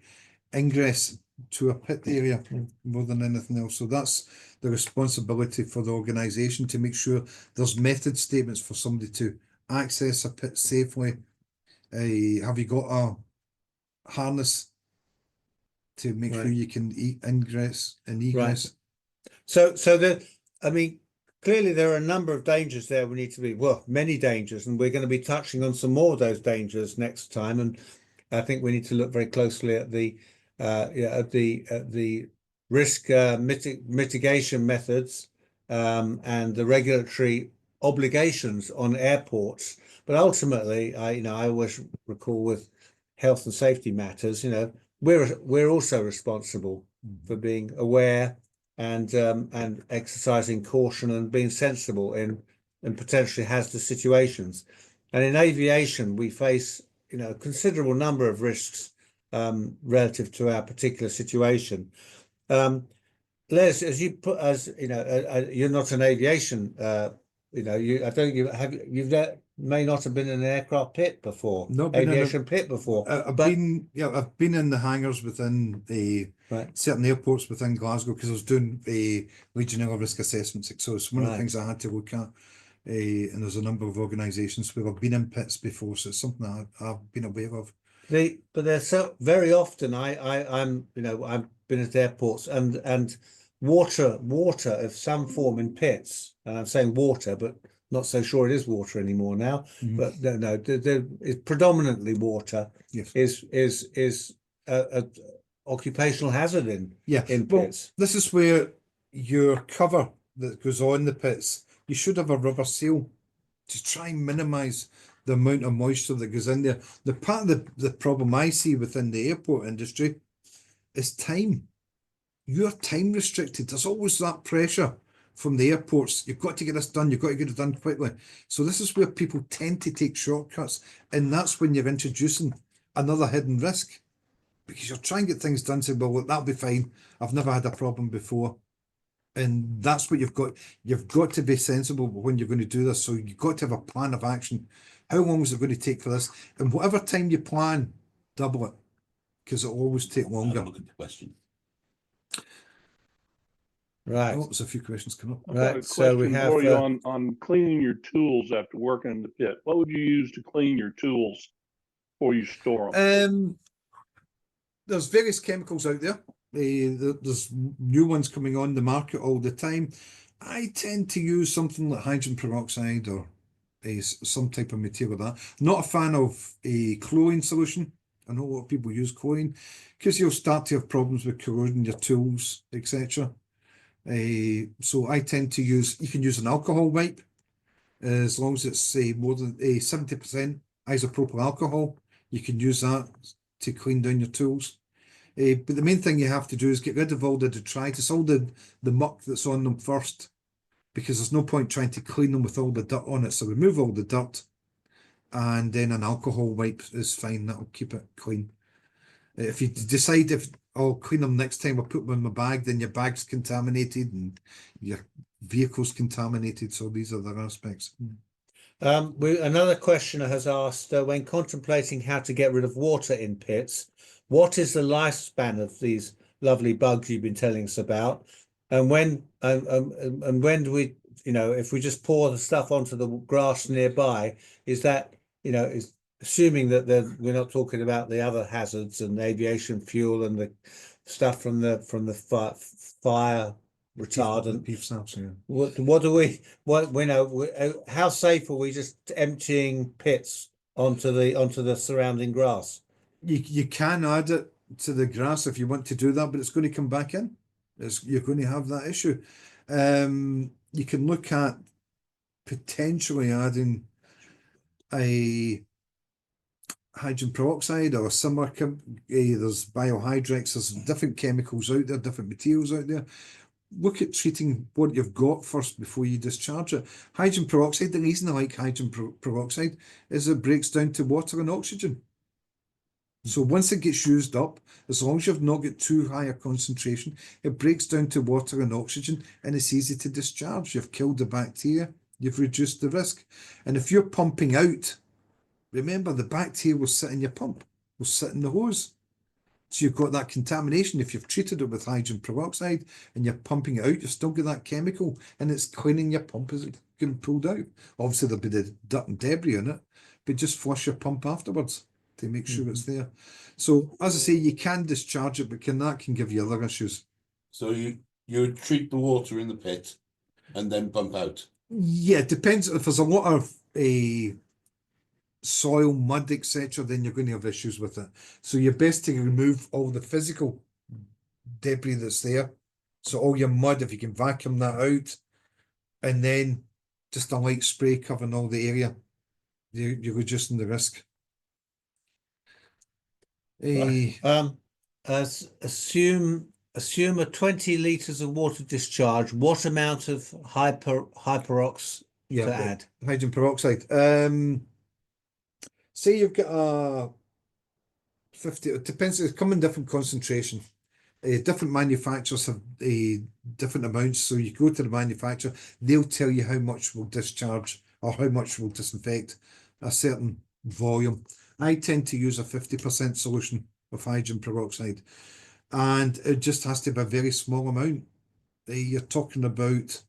ingress to a pit area more than anything else. So that's the responsibility for the organisation to make sure there's method statements for somebody to access a pit safely. Have you got a harness to make sure you can ingress and egress? Right. So clearly there are a number of dangers there. We need to be, many dangers, and we're going to be touching on some more of those dangers next time. And I think we need to look very closely at the risk mitigation methods and the regulatory obligations on airports. But ultimately, I always recall with health and safety matters, we're also responsible for being aware and exercising caution and being sensible in potentially hazardous situations. And in aviation, we face a considerable number of risks relative to our particular situation. Les, you're not an aviation. May not have been in an aircraft pit before. No, aviation pit before. I've been in the hangars within certain airports within Glasgow because I was doing Legionella risk assessments. So it's one of the things I had to look at. And there's a number of organisations where I've been in pits before, so it's something that I've been aware of. But they're so very often I've been at airports and water of some form in pits, and I'm saying water, but not so sure it is water anymore now. But no, it's predominantly water. Yes, is a occupational hazard in pits. This is where your cover that goes on the pits, you should have a rubber seal to try and minimise the amount of moisture that goes in there. The part of the problem I see within the airport industry is time. You're time restricted. There's always that pressure from the airports, you've got to get this done, you've got to get it done quickly. So this is where people tend to take shortcuts, and that's when you're introducing another hidden risk, because you're trying to get things done, say, well, look, that'll be fine, I've never had a problem before. And that's what you've got to be sensible when you're going to do this. So you've got to have a plan of action. How long is it going to take for this? And whatever time you plan, double it, because it'll always take longer. Look at the question. Right. Oh, there's a few questions coming up. I've got a Right, so we question have, for you on cleaning your tools after working in the pit. What would you use to clean your tools before you store them? There's various chemicals out there. There's new ones coming on the market all the time. I tend to use something like hydrogen peroxide or some type of material like that. Not a fan of a chlorine solution. I know a lot of people use chlorine because you'll start to have problems with corroding your tools, etc. So I tend to use, you can use an alcohol wipe as long as it's more than 70% isopropyl alcohol. You can use that to clean down your tools. But the main thing you have to do is get rid of all the detritus, all the muck that's on them first, because there's no point trying to clean them with all the dirt on it. So remove all the dirt, and then an alcohol wipe is fine. That'll keep it clean. If you decide if I'll clean them next time, I'll put them in my bag, then your bag's contaminated and your vehicle's contaminated. So these are the aspects. Another questioner has asked, when contemplating how to get rid of water in pits, what is the lifespan of these lovely bugs you've been telling us about? And when do we, if we just pour the stuff onto the grass nearby, is that, is assuming that we're not talking about the other hazards and aviation fuel and the stuff from the fire retardant. How safe are we just emptying pits onto the surrounding grass? You can add it to the grass if you want to do that, but it's going to come back in. You're going to have that issue. You can look at potentially adding a hydrogen peroxide or similar. There's biohydrex. There's different chemicals out there, different materials out there. Look at treating what you've got first before you discharge it. Hydrogen peroxide, the reason I like hydrogen peroxide is it breaks down to water and oxygen. So once it gets used up, as long as you've not got too high a concentration, it breaks down to water and oxygen, and it's easy to discharge. You've killed the bacteria, you've reduced the risk. And if you're pumping out, remember the bacteria will sit in your pump, will sit in the hose. So you've got that contamination. If you've treated it with hydrogen peroxide and you're pumping it out, you've still got that chemical, and it's cleaning your pump as it's getting pulled out. Obviously there'll be the dirt and debris in it, but just flush your pump afterwards to make sure it's there. So as I say, you can discharge it, but that can give you other issues. So you would treat the water in the pit and then pump out? Yeah, it depends. If there's a lot of soil, mud, etc., then you're going to have issues with it. So you're best to remove all the physical debris that's there. So all your mud, if you can vacuum that out, and then just a light spray covering all the area, you're reducing the risk. Assume a 20 litres of water discharge. What amount of hyperox to add? Hydrogen peroxide. Say you've got a 50, it depends, it's come in different concentration. Different manufacturers have different amounts, so you go to the manufacturer, they'll tell you how much will discharge or how much will disinfect a certain volume. I tend to use a 50% solution of hydrogen peroxide, and it just has to be a very small amount. You're talking about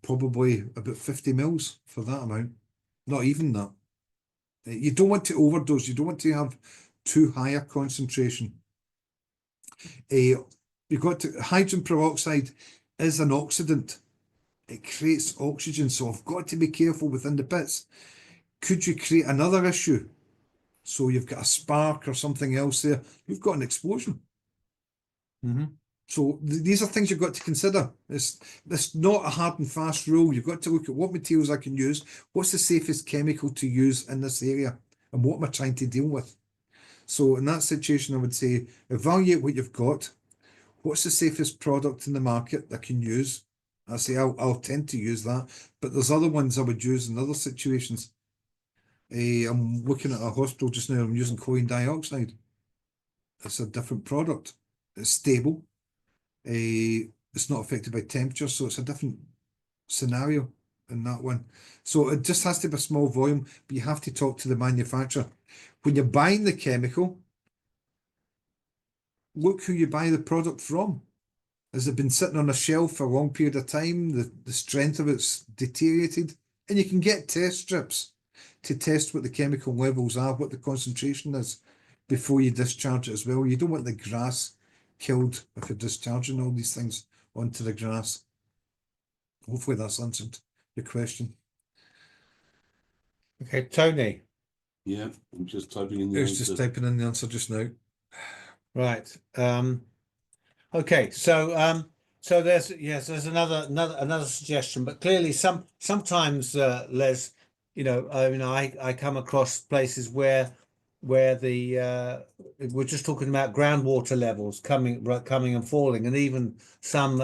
probably about 50 mils for that amount, not even that. You don't want to overdose, you don't want to have too high a concentration. You've got to, hydrogen peroxide is an oxidant. It creates oxygen, so I've got to be careful within the pits. Could you create another issue? So you've got a spark or something else there, you've got an explosion. So these are things you've got to consider. It's not a hard and fast rule. You've got to look at what materials I can use, what's the safest chemical to use in this area, and what am I trying to deal with. So in that situation, I would say evaluate what you've got, what's the safest product in the market that I can use, I say I'll tend to use that, but there's other ones I would use in other situations. I'm looking at a hospital just now. I'm using chlorine dioxide. It's a different product. It's stable. It's not affected by temperature, so it's a different scenario in that one. So it just has to be a small volume, but you have to talk to the manufacturer. When you're buying the chemical, look who you buy the product from. Has it been sitting on a shelf for a long period of time? The strength of it's deteriorated? And you can get test strips to test what the chemical levels are, what the concentration is, before you discharge it as well. You don't want the grass killed if you're discharging all these things onto the grass. Hopefully that's answered your question. Okay, Tony. Yeah, I'm just typing in the I was answer. just typing in the answer just now. Right. Okay, so there's another suggestion, but clearly sometimes Les, I mean I come across places where the we're just talking about groundwater levels coming and falling, and even some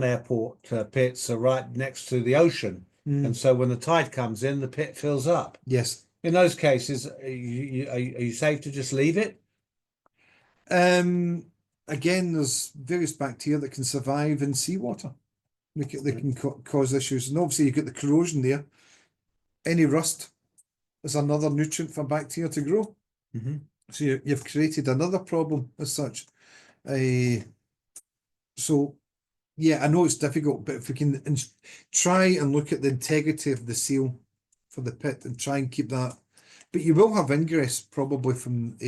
airport pits are right next to the ocean, and so when the tide comes in, the pit fills up. Yes. In those cases, are you safe to just leave it? Again, there's various bacteria that can survive in seawater. They can cause issues, and obviously you've got the corrosion there. Any rust is another nutrient for bacteria to grow. So you've created another problem as such. So yeah, I know it's difficult, but if we can try and look at the integrity of the seal for the pit and try and keep that. But you will have ingress probably from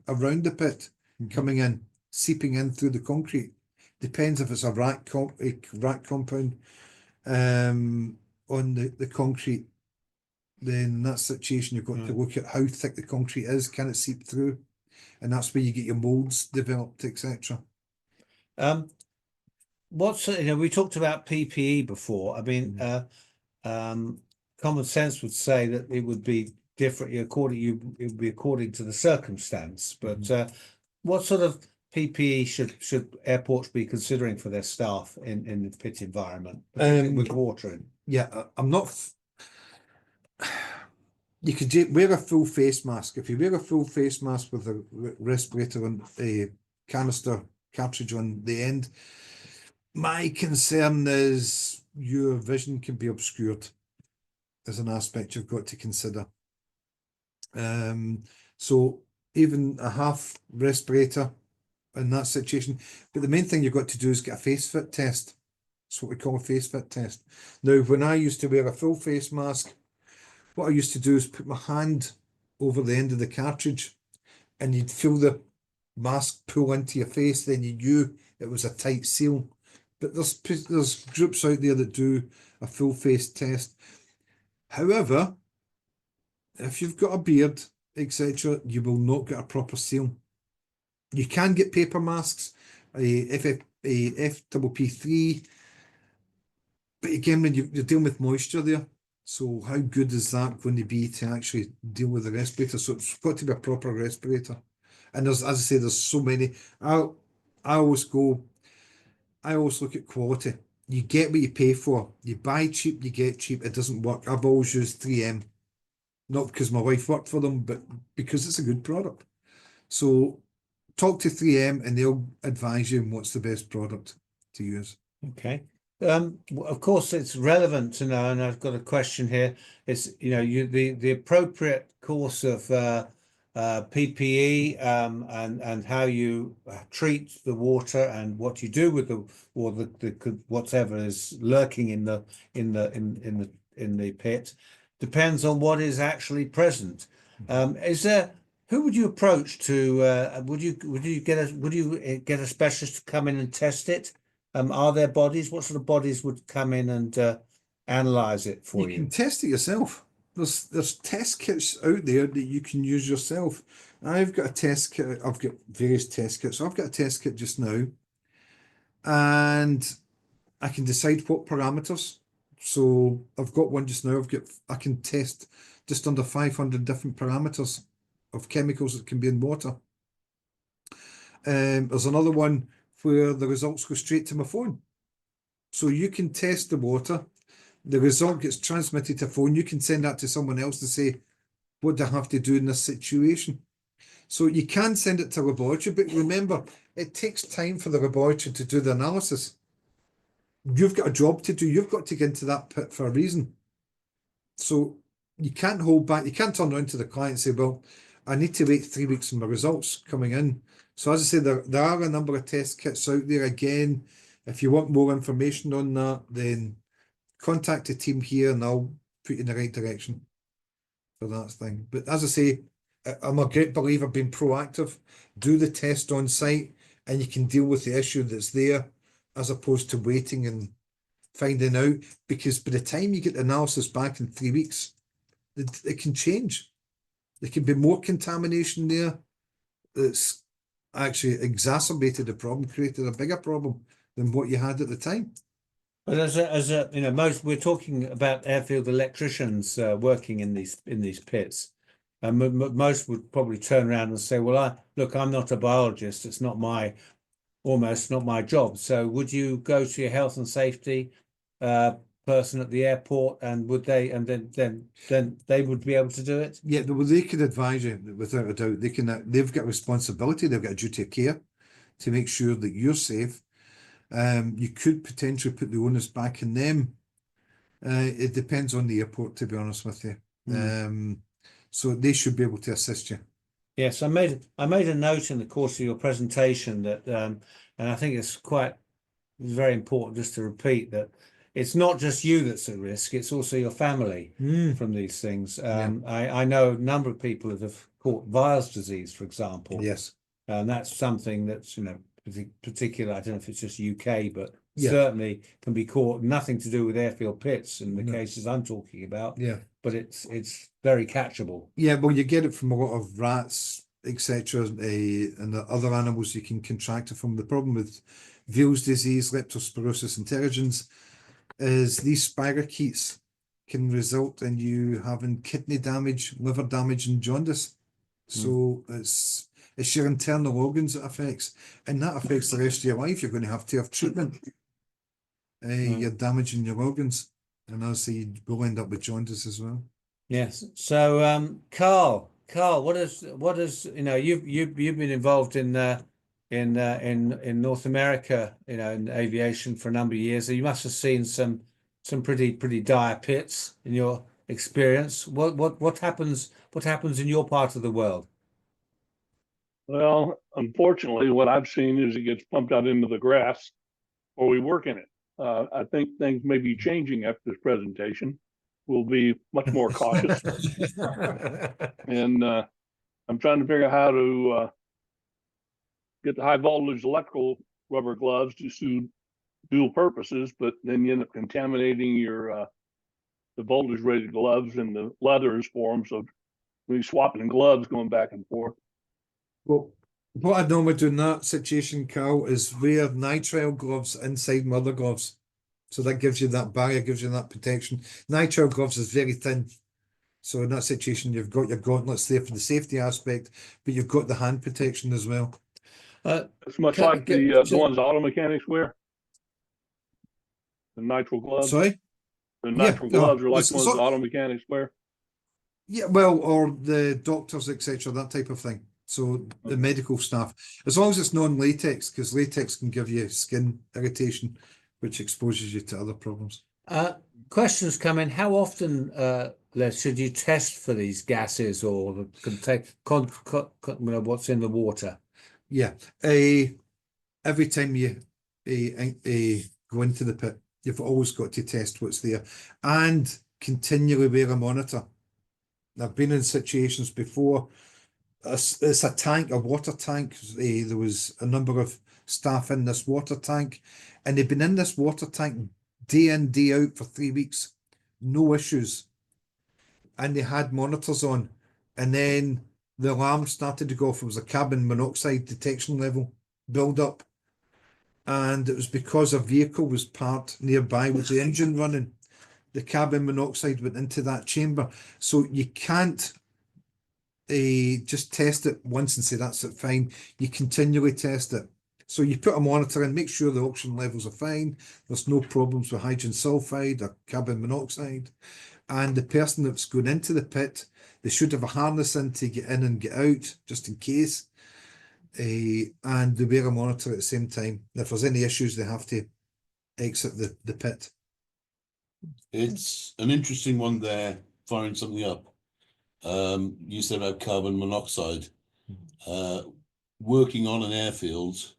around the pit coming in, seeping in through the concrete. Depends if it's a rack compound on the concrete. Then in that situation, you've got to look at how thick the concrete is. Can it seep through? And that's where you get your molds developed, etc. We talked about PPE before. I mean, common sense would say that it would be different it would be according to the circumstance. But what sort of PPE should airports be considering for their staff in the pit environment, with water in? Yeah, I'm not. You could wear a full face mask. If you wear a full face mask with a respirator and a canister cartridge on the end, my concern is your vision can be obscured as an aspect you've got to consider. So even a half respirator in that situation, but the main thing you've got to do is get a face fit test. It's what we call a face fit test. Now, when I used to wear a full face mask, what I used to do is put my hand over the end of the cartridge and you'd feel the mask pull into your face, then you knew it was a tight seal. But there's groups out there that do a full face test. However, if you've got a beard, etc., you will not get a proper seal. You can get paper masks, FPP3, but again, when you're dealing with moisture there, so how good is that going to be to actually deal with the respirator? So it's got to be a proper respirator. And there's, as I say, there's so many. I always look at quality. You get what you pay for. You buy cheap, you get cheap. It doesn't work. I've always used 3M. Not because my wife worked for them, but because it's a good product. So talk to 3M and they'll advise you on what's the best product to use. Okay. Of course, it's relevant to know, and I've got a question here. It's the appropriate course of PPE and how you treat the water and what you do with the whatever is lurking in the pit depends on what is actually present. Who would you approach to? Would you get a specialist to come in and test it? Are there bodies? What sort of bodies would come in and analyze it for you? You can test it yourself. There's test kits out there that you can use yourself. I've got a test kit. I've got various test kits. So I've got a test kit just now, and I can decide what parameters. So I've got one just now. I can test just under 500 different parameters of chemicals that can be in water. There's another one where the results go straight to my phone. So you can test the water, the result gets transmitted to phone, you can send that to someone else to say, what do I have to do in this situation? So you can send it to a laboratory, but remember, it takes time for the laboratory to do the analysis. You've got a job to do. You've got to get into that pit for a reason. So you can't hold back. You can't turn around to the client and say, well, I need to wait 3 weeks for my results coming in. So as I say, there are a number of test kits out there. Again, if you want more information on that, then contact the team here and I'll put you in the right direction for that thing. But as I say, I'm a great believer of being proactive. Do the test on site and you can deal with the issue that's there as opposed to waiting and finding out, because by the time you get the analysis back in 3 weeks, it can change. There can be more contamination there that's actually exacerbated the problem, created a bigger problem than what you had at the time. But as a you know, we're talking about airfield electricians working in these pits, and most would probably turn around and say, "Well, I'm not a biologist. It's almost not my job." So, would you go to your health and safety person at the airport, and would they, and then they would be able to do it? Yeah, well, they could advise you without a doubt. They've got a responsibility. They've got a duty of care to make sure that you're safe. You could potentially put the onus back in them. It depends on the airport, to be honest with you. So they should be able to assist you. Yes, I made a note in the course of your presentation that, and I think it's very important just to repeat that it's not just you that's at risk; it's also your family from these things. I know a number of people that have caught virus disease, for example. Yes, and that's something that's particular. I don't know if it's just UK, but certainly can be caught. Nothing to do with airfield pits in the cases I'm talking about. Yeah, but it's very catchable. Yeah, well, you get it from a lot of rats, etc., and the other animals you can contract it from. The problem with Veals disease, leptospirosis interrogens, is these spirochetes can result in you having kidney damage, liver damage, and jaundice. So it's your internal organs it affects, and that affects the rest of your life. You're going to have treatment. You're damaging your organs, and obviously you will end up with jaundice as well. Yes. So, Carl, what is you've been involved in North America, in aviation for a number of years. So you must have seen some pretty dire pits in your experience. What happens in your part of the world? Well, unfortunately, what I've seen is it gets pumped out into the grass, or we work in it. I think things may be changing after this presentation. We'll be much more cautious, and I'm trying to figure out how to get the high voltage electrical rubber gloves to suit dual purposes, but then you end up contaminating your the voltage rated gloves and the leathers for them. So we're swapping gloves going back and forth. Well, what I normally do in that situation, Carl, is wear nitrile gloves inside my other gloves. So that gives you that barrier, gives you that protection. Nitrile gloves is very thin. So in that situation, you've got your gauntlets there for the safety aspect, but you've got the hand protection as well. It's much like the ones auto mechanics wear. The nitrile gloves. Sorry? The nitrile gloves are like the ones the auto mechanics wear. Yeah, well, or the doctors, etc., that type of thing. So the medical staff, as long as it's non-latex, because latex can give you skin irritation, which exposes you to other problems. Questions come in. How often, Les, should you test for these gases or what's in the water? Yeah, every time you go into the pit, you've always got to test what's there and continually wear a monitor. I've been in situations before. It's a tank, a water tank. There was a number of staff in this water tank, and they've been in this water tank day in, day out for 3 weeks, no issues. And they had monitors on, and then the alarm started to go off. It was a carbon monoxide detection level build up, and it was because a vehicle was parked nearby with the engine running. The carbon monoxide went into that chamber, so you can't just test it once and say that's it, fine. You continually test it. So you put a monitor in, make sure the oxygen levels are fine. There's no problems with hydrogen sulfide or carbon monoxide. And the person that's going into the pit, they should have a harness in to get in and get out, just in case. And they wear a monitor at the same time. If there's any issues, they have to exit the pit. It's an interesting one there, firing something up. You said about carbon monoxide. Working on an airfield,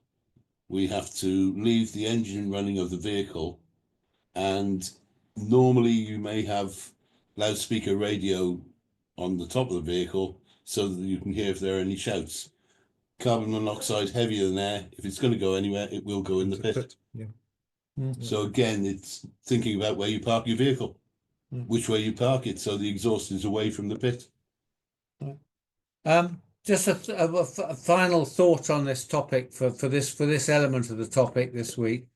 we have to leave the engine running of the vehicle, and normally you may have loudspeaker radio on the top of the vehicle so that you can hear if there are any shouts. Carbon monoxide heavier than air. If it's going to go anywhere, it will go in the pit. Yeah. So again, it's thinking about where you park your vehicle, which way you park it, so the exhaust is away from the pit. Just a final thought on this topic for this element of the topic this week.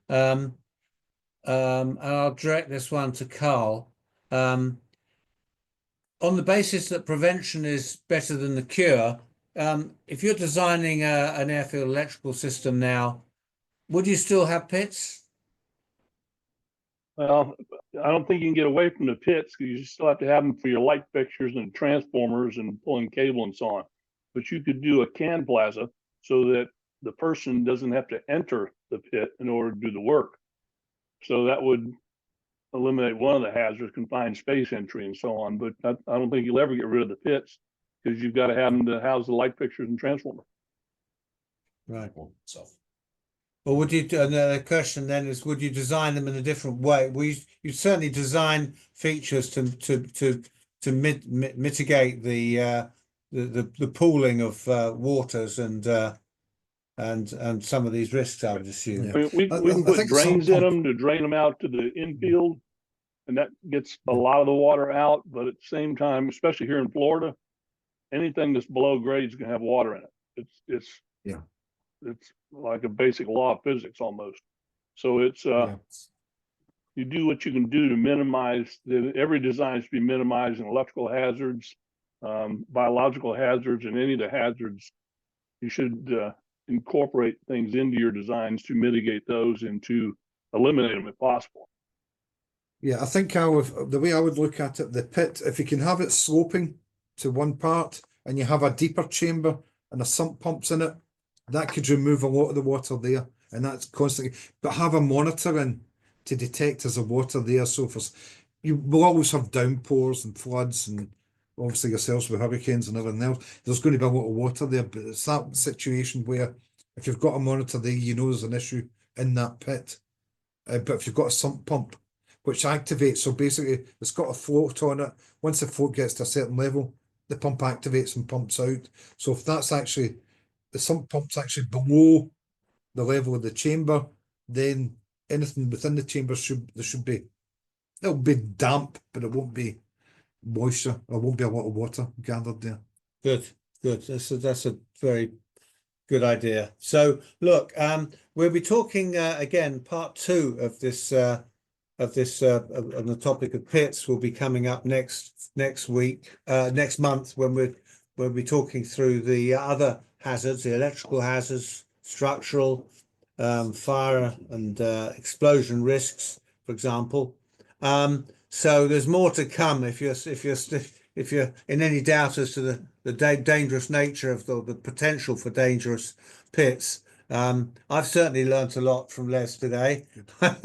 And I'll direct this one to Carl. On the basis that prevention is better than the cure, if you're designing an airfield electrical system now, would you still have pits? Well, I don't think you can get away from the pits because you still have to have them for your light fixtures and transformers and pulling cable and so on. But you could do a can plaza so that the person doesn't have to enter the pit in order to do the work. So that would eliminate one of the hazards, confined space entry and so on. But I don't think you'll ever get rid of the pits because you've got to have them to house the light fixtures and transformers. Right. So Or would you, and the question then is, would you design them in a different way? You certainly design features to mitigate the pooling of waters and some of these risks, I would assume. Yeah. I mean, we can put drains in them to drain them out to the infield, and that gets a lot of the water out. But at the same time, especially here in Florida, anything that's below grade is going to have water in it. It's like a basic law of physics almost. So it's you do what you can do to minimize every design should be minimizing electrical hazards, biological hazards, and any of the hazards. You should incorporate things into your designs to mitigate those and to eliminate them if possible. Yeah, I think the way I would look at it, the pit, if you can have it sloping to one part and you have a deeper chamber and a sump pumps in it, that could remove a lot of the water there, and that's constantly. But have a monitor in to detect as a water there. So you will always have downpours and floods, and obviously yourselves with hurricanes and everything else. There's going to be a lot of water there, but it's that situation where if you've got a monitor there, you know there's an issue in that pit. But if you've got a sump pump which activates, so basically it's got a float on it. Once the float gets to a certain level, the pump activates and pumps out. So if that's actually the sump pump's actually below the level of the chamber, then anything within the chamber it'll be damp, but it won't be moisture, or won't be a lot of water gathered there. Good. That's a very good idea. So look, we'll be talking again, part 2 of this on the topic of pits will be coming up next month, when we'll be talking through the other hazards, the electrical hazards, structural, fire and explosion risks, for example. So there's more to come. If you're in any doubt as to the dangerous nature of the potential for dangerous pits, I've certainly learnt a lot from Les today. I'm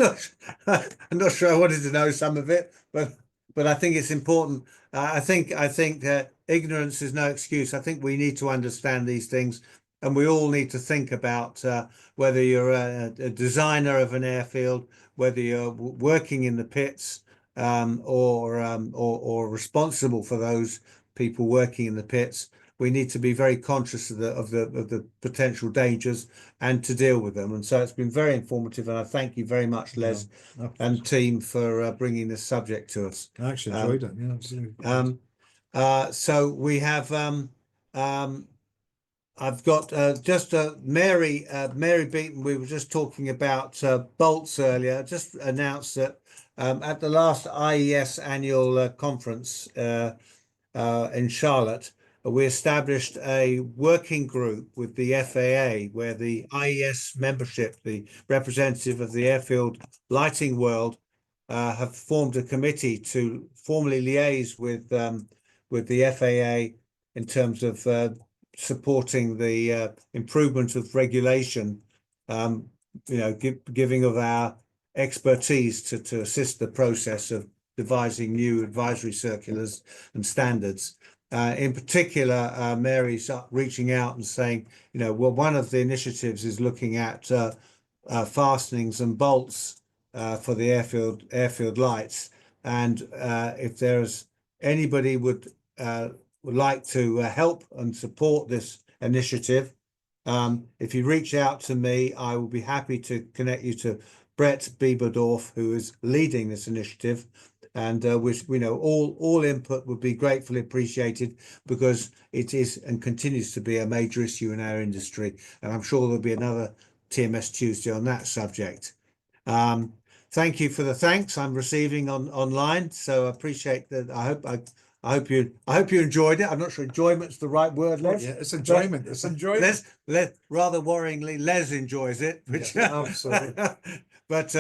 not sure I wanted to know some of it, but I think it's important. I think that ignorance is no excuse. I think we need to understand these things, and we all need to think about whether you're a designer of an airfield, whether you're working in the pits, or responsible for those people working in the pits. We need to be very conscious of the potential dangers and to deal with them. And so it's been very informative, and I thank you very much, Les, and team, for bringing this subject to us. I actually enjoyed it. Yeah, absolutely. So we have I've got just Mary Beaton. We were just talking about bolts earlier. Just announced that at the last IES annual conference in Charlotte, we established a working group with the FAA, where the IES membership, the representative of the airfield lighting world, have formed a committee to formally liaise with the FAA in terms of supporting the improvement of regulation, giving of our expertise to assist the process of devising new advisory circulars and standards. In particular, Mary's reaching out and saying, well, one of the initiatives is looking at fastenings and bolts for the airfield lights. And if there's anybody would like to help and support this initiative, if you reach out to me, I will be happy to connect you to Brett Bieberdorf, who is leading this initiative. And all input would be gratefully appreciated, because it is and continues to be a major issue in our industry. And I'm sure there'll be another TMS Tuesday on that subject. Thank you for the thanks I'm receiving online. So I appreciate that. I hope you enjoyed it. I'm not sure enjoyment's the right word, Les. Yeah, it's enjoyment. It's enjoyment. Rather worryingly, Les enjoys it, which absolutely. But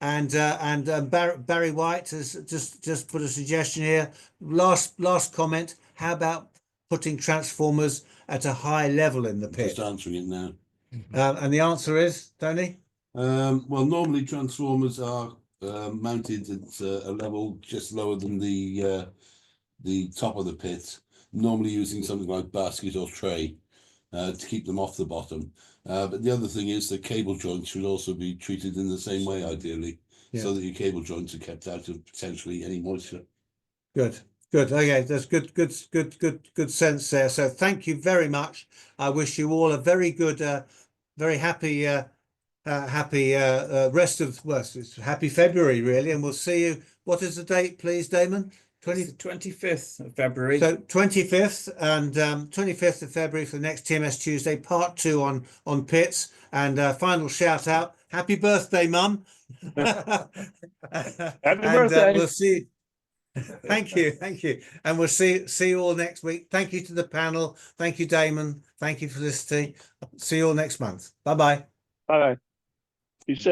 Barry White has just put a suggestion here. Last comment. How about putting transformers at a high level in the pit? Just answering it now. And the answer is, Tony? Well, normally transformers are mounted at a level just lower than the top of the pit, normally using something like basket or tray to keep them off the bottom. But the other thing is that cable joints should also be treated in the same way, ideally, so that your cable joints are kept out of potentially any moisture. Good. Okay, there's good sense there. So thank you very much. I wish you all a very good, very happy rest of, well, it's happy February really, and we'll see you. What is the date, please, Damon? 25th of February. So 25th and 25th of February for the next TMS Tuesday, part 2 on pits. And final shout out, happy birthday, Mum. Happy birthday. We'll see. Thank you. And we'll see you all next week. Thank you to the panel. Thank you, Damon. Thank you for listening. See you all next month. Bye-bye. Bye. Be safe.